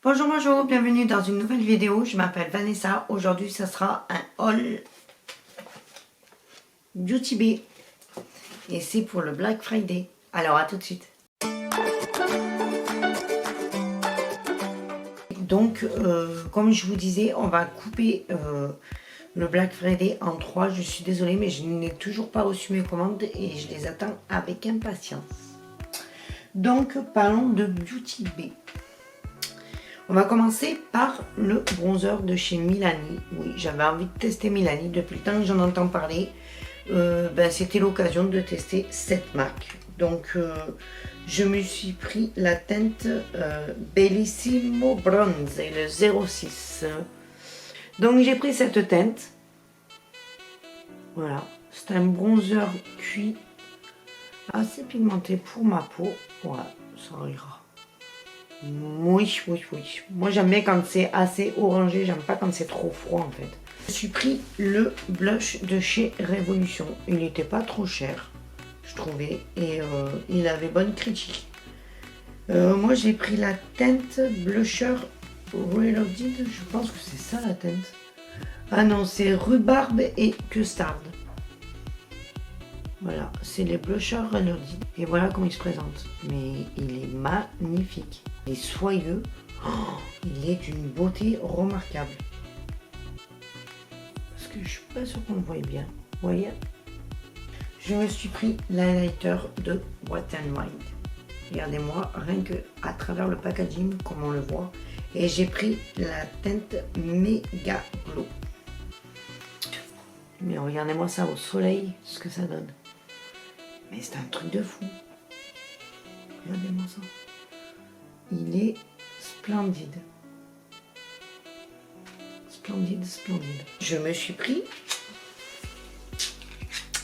Bonjour, bonjour, bienvenue dans une nouvelle vidéo. Je m'appelle Vanessa. Aujourd'hui, ça sera un haul Beauty Bay. Et c'est pour le Black Friday. Alors, à tout de suite. Donc, comme je vous disais, on va couper le Black Friday en 3. Je suis désolée, mais je n'ai toujours pas reçu mes commandes et je les attends avec impatience. Donc, parlons de Beauty Bay. On va commencer par le bronzer de chez Milani. Oui, j'avais envie de tester Milani depuis le temps que j'en entends parler. C'était l'occasion de tester cette marque. Donc, je me suis pris la teinte Bellissimo Bronze, le 06. Donc, j'ai pris cette teinte. Voilà, c'est un bronzer cuit assez pigmenté pour ma peau. Voilà, ça ira. Oui. Moi j'aime bien quand c'est assez orangé, j'aime pas quand c'est trop froid en fait. Je me suis pris le blush de chez Révolution. Il n'était pas trop cher, je trouvais, et il avait bonne critique. Moi j'ai pris la teinte Blusher Reloaded, je pense que c'est ça la teinte. Ah non, c'est rhubarbe et custard. Voilà, c'est les blushers Reloaded. Et voilà comment il se présente. Mais il est magnifique. Il est soyeux. Oh, il est d'une beauté remarquable. Parce que je suis pas sûre qu'on le voit bien. Vous voyez? Je me suis pris l'highlighter de Wet n Wild. Regardez-moi, rien que à travers le packaging, comme on le voit. Et j'ai pris la teinte Mega Glow. Mais regardez-moi ça au soleil, ce que ça donne. Mais c'est un truc de fou. Regardez-moi ça. Il est splendide. Splendide. Je me suis pris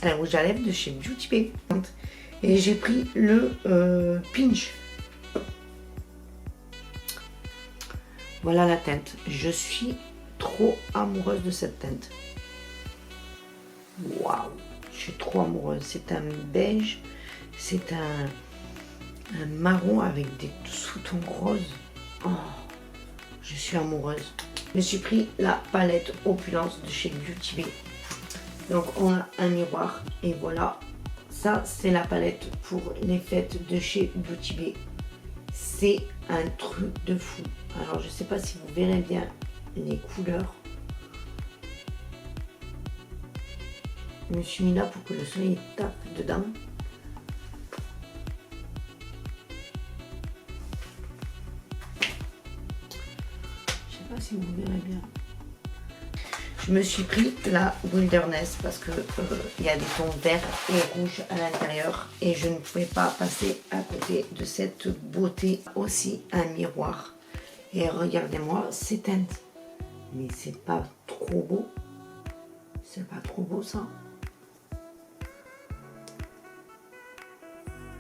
un rouge à lèvres de chez Beauty Bay. Et j'ai pris le Pinch. Voilà la teinte. Je suis trop amoureuse de cette teinte. Waouh! Je suis trop amoureuse. C'est un beige, c'est un marron avec des sous-tons roses. Oh, je suis amoureuse. Je me suis pris la palette Opulence de chez Beauty Bay. Donc on a un miroir et voilà. Ça c'est la palette pour les fêtes de chez Beauty Bay. C'est un truc de fou. Alors je sais pas si vous verrez bien les couleurs. Je me suis mis là pour que le soleil tape dedans. Je sais pas si vous verrez bien. Je me suis pris la Wilderness parce que il y a des tons verts et rouges à l'intérieur et je ne pouvais pas passer à côté de cette beauté. Aussi un miroir. Et regardez-moi ces teintes. Mais c'est pas trop beau. C'est pas trop beau ça.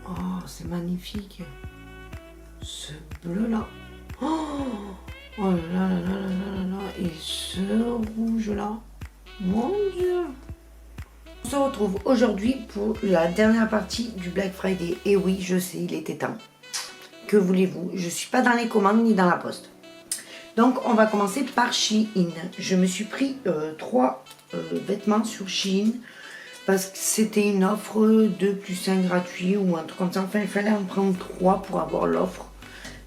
Oh, c'est magnifique. Ce bleu-là. Oh là là. Et ce rouge-là. Mon Dieu. On se retrouve aujourd'hui pour la dernière partie du Black Friday. Et oui, je sais, il était temps. Que voulez-vous? Je ne suis pas dans les commandes ni dans la poste. Donc, on va commencer par Shein. Je me suis pris 3 vêtements sur Shein. Parce que c'était une offre 2 + 1 gratuit ou un truc comme ça. Enfin, il fallait en prendre 3 pour avoir l'offre.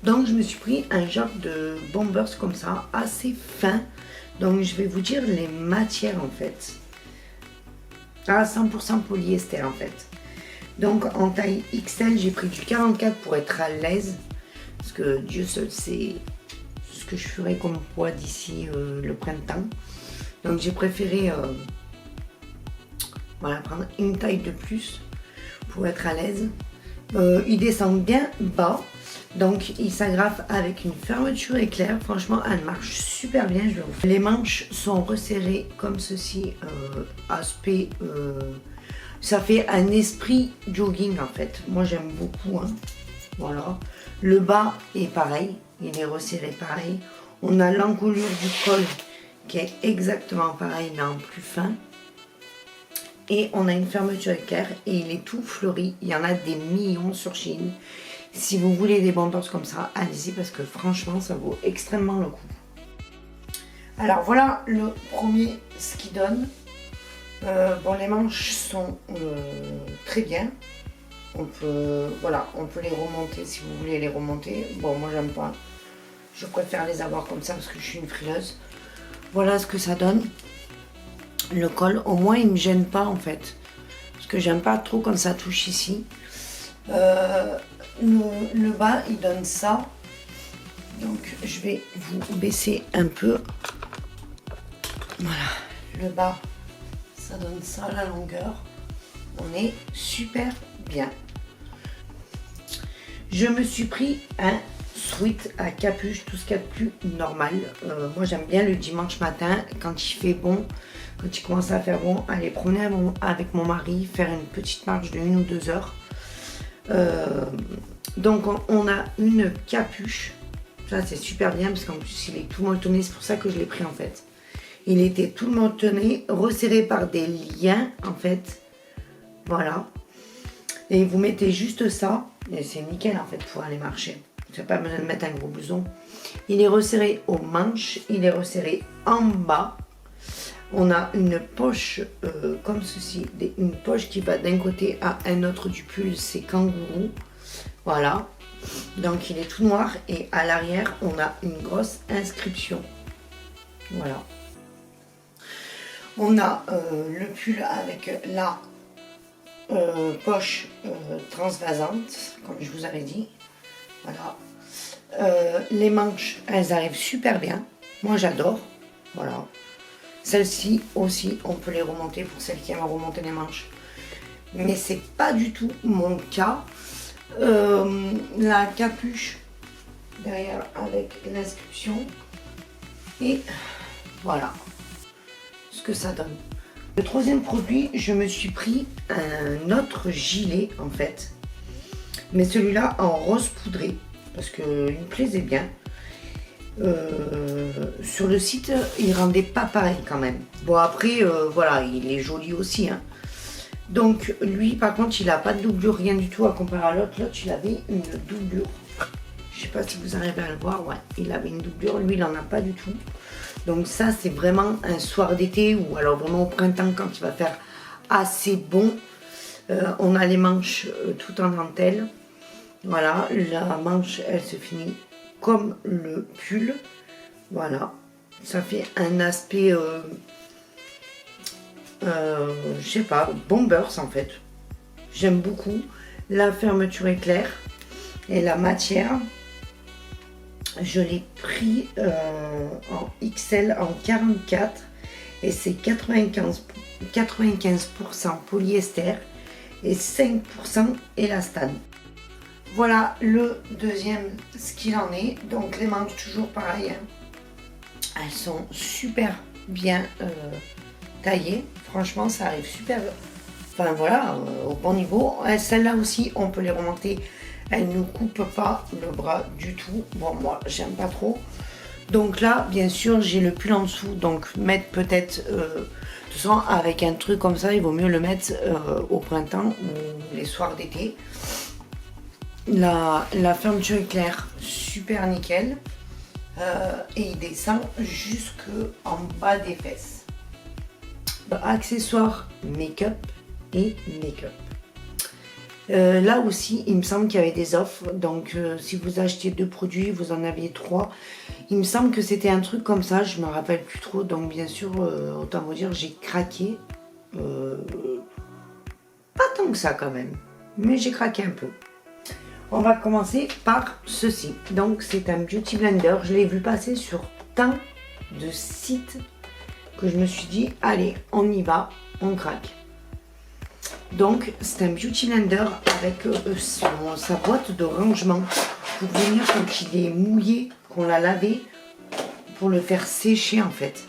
Donc, je me suis pris un genre de bombers comme ça, assez fin. Donc, je vais vous dire les matières en fait. À 100% polyester en fait. Donc, en taille XL, j'ai pris du 44 pour être à l'aise. Parce que Dieu seul sait ce que je ferai comme poids d'ici le printemps. Donc, j'ai préféré... Voilà, prendre une taille de plus pour être à l'aise. Il descend bien bas. Donc il s'agrafe avec une fermeture éclair. Franchement, elle marche super bien. Je vais vous faire. Les manches sont resserrées comme ceci. Aspect. Ça fait un esprit jogging en fait. Moi j'aime beaucoup. Hein. Voilà. Le bas est pareil. Il est resserré pareil. On a l'encolure du col qui est exactement pareil mais en plus fin. Et on a une fermeture équerre et il est tout fleuri. Il y en a des millions sur Shein. Si vous voulez des bumpers comme ça, allez-y parce que franchement, ça vaut extrêmement le coup. Alors voilà le premier ce qu'il donne. Bon, les manches sont très bien. On peut les remonter si vous voulez les remonter. Bon, moi j'aime pas. Je préfère les avoir comme ça parce que je suis une frileuse. Voilà ce que ça donne. Le col, au moins il me gêne pas en fait. Parce que j'aime pas trop quand ça touche ici. Le bas il donne ça. Donc je vais vous baisser un peu. Voilà, le bas ça donne ça, la longueur. On est super bien. Je me suis pris un sweat à capuche, tout ce qu'il y a de plus normal. Moi j'aime bien le dimanche matin quand il fait bon, quand il commence à faire bon, aller promener avec mon mari, faire une petite marche de 1 ou 2 heures. Donc on a une capuche. Ça c'est super bien parce qu'en plus il est tout molletonné, c'est pour ça que je l'ai pris en fait. Il était tout molletonné, resserré par des liens en fait. Voilà. Et vous mettez juste ça, et c'est nickel en fait pour aller marcher. Vous n'avez pas besoin de mettre un gros blouson. Il est resserré aux manches, il est resserré en bas. On a une poche comme ceci, une poche qui va d'un côté à un autre du pull, c'est kangourou. Voilà. Donc il est tout noir et à l'arrière on a une grosse inscription. Voilà. On a le pull avec la poche transvasante, comme je vous avais dit. Voilà. Les manches, elles arrivent super bien. Moi j'adore. Voilà. Celles-ci aussi, on peut les remonter pour celles qui aiment remonter les manches. Mais c'est pas du tout mon cas. La capuche derrière avec l'inscription. Et voilà ce que ça donne. Le troisième produit, je me suis pris un autre gilet en fait. Mais celui-là en rose poudré. Parce qu'il me plaisait bien. Sur le site, il rendait pas pareil quand même. Bon après, voilà, il est joli aussi. Hein. Donc lui, par contre, il n'a pas de doublure, rien du tout à comparer à l'autre. L'autre, il avait une doublure. Je sais pas si vous arrivez à le voir. Ouais, il avait une doublure. Lui, il en a pas du tout. Donc ça, c'est vraiment un soir d'été ou alors vraiment au printemps quand il va faire assez bon. On a les manches tout en dentelle. Voilà, la manche, elle se finit comme le pull. Voilà, ça fait un aspect, je sais pas, bombers en fait. J'aime beaucoup. La fermeture est claire et la matière, je l'ai pris en XL en 44 et c'est 95% polyester et 5% élastane. Voilà le deuxième, ce qu'il en est. Donc les manches toujours pareil. Hein. Elles sont super bien taillées. Franchement, ça arrive super. Enfin voilà, au bon niveau. Celles-là aussi, on peut les remonter. Elles ne coupent pas le bras du tout. Bon, moi, j'aime pas trop. Donc là, bien sûr, j'ai le pull en dessous. Donc mettre peut-être... de toute façon, avec un truc comme ça, il vaut mieux le mettre au printemps ou les soirs d'été. La fermeture est claire, super nickel. Et il descend jusque en bas des fesses. Accessoires make-up et make-up. Là aussi, il me semble qu'il y avait des offres. Donc, si vous achetiez 2 produits, vous en aviez 3. Il me semble que c'était un truc comme ça. Je ne me rappelle plus trop. Donc, bien sûr, autant vous dire, j'ai craqué. Pas tant que ça quand même. Mais j'ai craqué un peu. On va commencer par ceci. Donc c'est un beauty blender. Je l'ai vu passer sur tant de sites que je me suis dit allez, on y va, on craque. Donc c'est un beauty blender avec sa boîte de rangement pour venir quand il est mouillé, qu'on l'a lavé, pour le faire sécher en fait.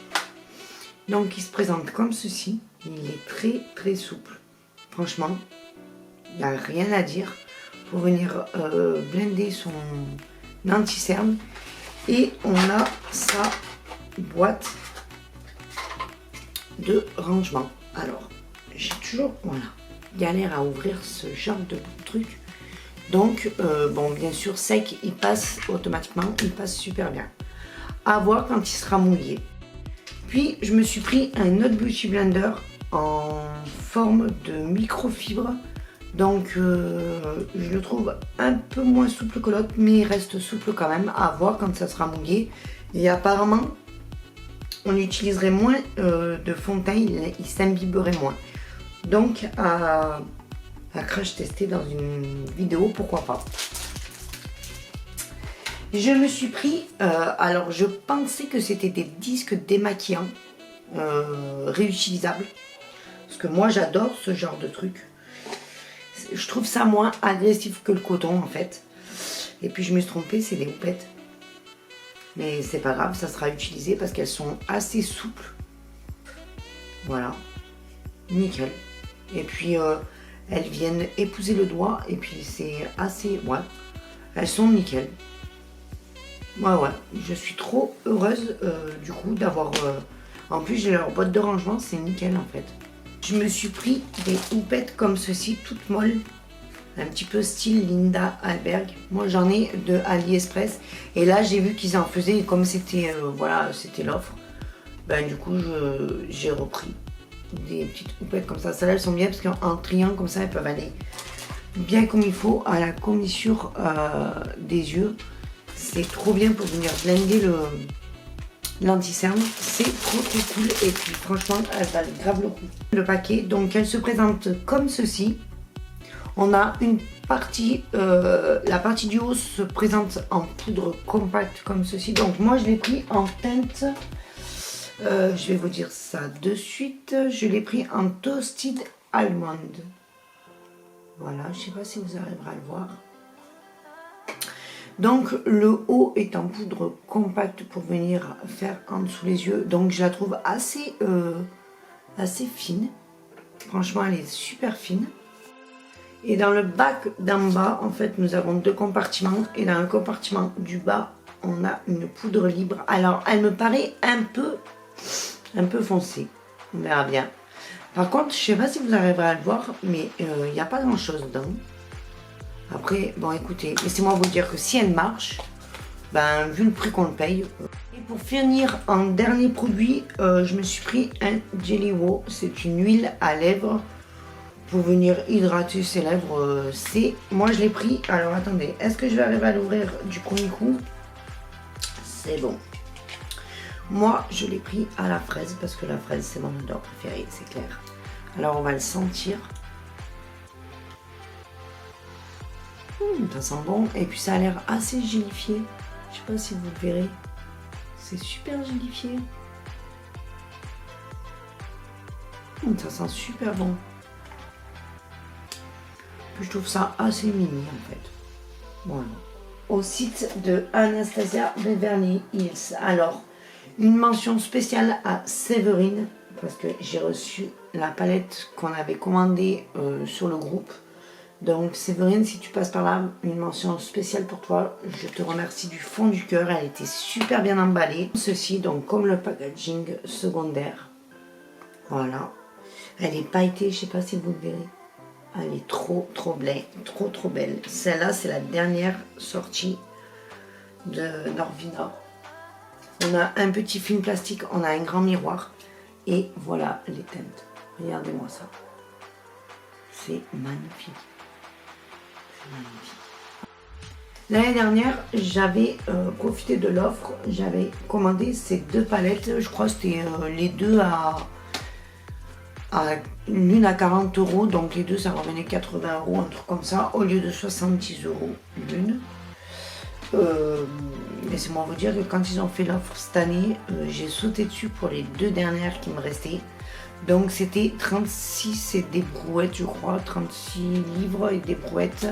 Donc il se présente comme ceci. Il est très très souple. Franchement, il n'y a rien à dire. Pour venir blender son anti-cerne. Et on a sa boîte de rangement. Alors, j'ai toujours, voilà, galère à ouvrir ce genre de truc. Donc, bon, bien sûr, sec, il passe automatiquement, il passe super bien. À voir quand il sera mouillé. Puis, je me suis pris un autre Beauty Blender en forme de microfibre. Donc, je le trouve un peu moins souple que l'autre, mais il reste souple quand même. À voir quand ça sera mouillé. Et apparemment, on utiliserait moins de fond de teint, il s'imbiberait moins. Donc, à crash tester dans une vidéo, pourquoi pas. Je me suis pris, alors je pensais que c'était des disques démaquillants réutilisables. Parce que moi j'adore ce genre de truc. Je trouve ça moins agressif que le coton en fait. Et puis je me suis trompée, c'est des houpettes. Mais c'est pas grave, ça sera utilisé parce qu'elles sont assez souples. Voilà, nickel. Et puis elles viennent épouser le doigt et puis c'est assez, ouais, elles sont nickel. Ouais, je suis trop heureuse du coup d'avoir, en plus j'ai leur boîte de rangement, c'est nickel en fait. Je me suis pris des houpettes comme ceci, toutes molles, un petit peu style Linda Alberg. Moi j'en ai de AliExpress et là j'ai vu qu'ils en faisaient et comme c'était, voilà, c'était l'offre, ben du coup j'ai repris des petites houpettes comme ça. Celles-là elles sont bien parce qu'en triangle comme ça elles peuvent aller bien comme il faut à la commissure des yeux. C'est trop bien pour venir blender l'anti-cerne. C'est trop cool et puis franchement elle valent grave le coup. Le paquet, donc elle se présente comme ceci. On a une partie, la partie du haut se présente en poudre compacte comme ceci. Donc moi je l'ai pris en teinte, je vais vous dire ça de suite. Je l'ai pris en Toasted Almond. Voilà, je ne sais pas si vous arriverez à le voir. Donc le haut est en poudre compacte pour venir faire en dessous les yeux. Donc je la trouve assez fine. Franchement elle est super fine. Et dans le bac d'en bas, en fait, nous avons deux compartiments. Et dans le compartiment du bas, on a une poudre libre. Alors, elle me paraît un peu foncée. On verra bien. Par contre, je ne sais pas si vous arriverez à le voir, mais il n'y a pas grand-chose dedans. Après, bon, écoutez, laissez-moi vous dire que si elle marche, ben, vu le prix qu'on le paye. Et pour finir, en dernier produit, je me suis pris un Jelly Wow. C'est une huile à lèvres pour venir hydrater ses lèvres. Moi je l'ai pris, alors attendez, est-ce que je vais arriver à l'ouvrir du premier coup? C'est bon. Moi je l'ai pris à la fraise parce que la fraise c'est mon odeur préférée, c'est clair. Alors on va le sentir. Ça sent bon et puis ça a l'air assez gélifié. Je sais pas si vous le verrez. C'est super gélifié. Ça sent super bon. Je trouve ça assez mini en fait. Voilà. Au site de Anastasia Beverly Hills. Alors, une mention spéciale à Séverine parce que j'ai reçu la palette qu'on avait commandée sur le groupe. Donc Séverine, si tu passes par là, une mention spéciale pour toi. Je te remercie du fond du cœur. Elle était super bien emballée. Ceci, donc comme le packaging secondaire. Voilà. Elle est pailletée, je sais pas si vous le verrez. Elle est trop belle. Celle-là, c'est la dernière sortie de Norvina. On a un petit film plastique, on a un grand miroir. Et voilà les teintes. Regardez-moi ça. C'est magnifique. L'année dernière, j'avais profité de l'offre. J'avais commandé ces deux palettes. Je crois que c'était les deux l'une à 40 €, donc les deux ça revenait 80 €, un truc comme ça, au lieu de 70 € l'une. Laissez-moi vous dire que quand ils ont fait l'offre cette année, j'ai sauté dessus pour les deux dernières qui me restaient. Donc c'était 36 et des brouettes, je crois, 36 livres et des brouettes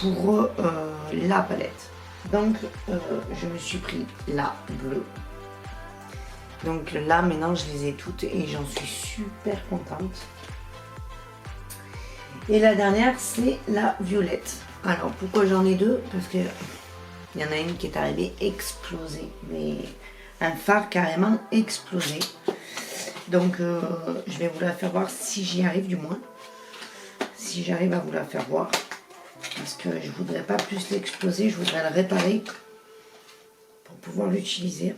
pour la palette. Donc je me suis pris la bleue. Donc là, maintenant, je les ai toutes et j'en suis super contente. Et la dernière, c'est la violette. Alors, pourquoi j'en ai deux? Parce que il y en a une qui est arrivée explosée. Mais un phare carrément explosé. Donc, je vais vous la faire voir si j'y arrive du moins. Si j'arrive à vous la faire voir. parce que je voudrais pas plus l'exploser, je voudrais le réparer pour pouvoir l'utiliser.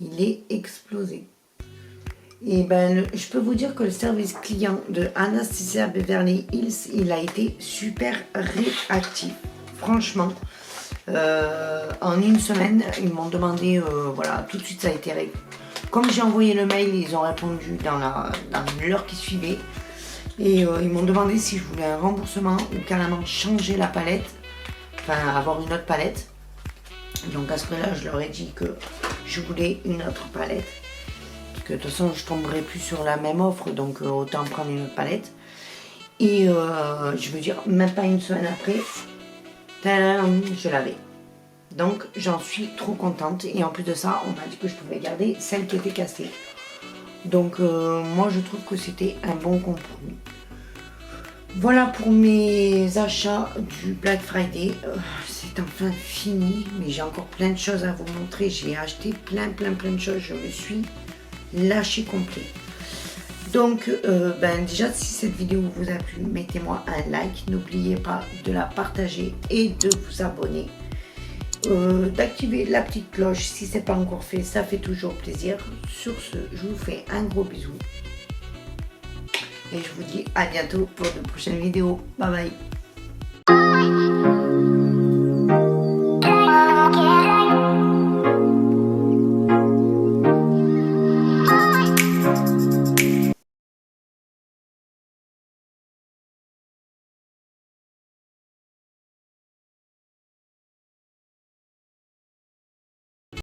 Il est explosé. Et ben, je peux vous dire que le service client de Anastasia Beverly Hills, il a été super réactif. Franchement, en une semaine, ils m'ont demandé, voilà, tout de suite ça a été réglé. Comme j'ai envoyé le mail, ils ont répondu dans l'heure qui suivait. Et ils m'ont demandé si je voulais un remboursement ou carrément changer la palette, enfin avoir une autre palette. Donc à ce moment-là, je leur ai dit que je voulais une autre palette. Parce que de toute façon, je tomberai plus sur la même offre, donc autant prendre une autre palette. Et je veux dire, même pas une semaine après, je l'avais. Donc j'en suis trop contente. Et en plus de ça, on m'a dit que je pouvais garder celle qui était cassée. Donc moi, je trouve que c'était un bon compromis. Voilà pour mes achats du Black Friday. C'est enfin fini, mais j'ai encore plein de choses à vous montrer. J'ai acheté plein de choses. Je me suis lâchée complet. Donc, déjà, si cette vidéo vous a plu, mettez-moi un like. N'oubliez pas de la partager et de vous abonner. D'activer la petite cloche si ce n'est pas encore fait. Ça fait toujours plaisir. Sur ce, je vous fais un gros bisou. Et je vous dis à bientôt pour de prochaines vidéos. Bye bye.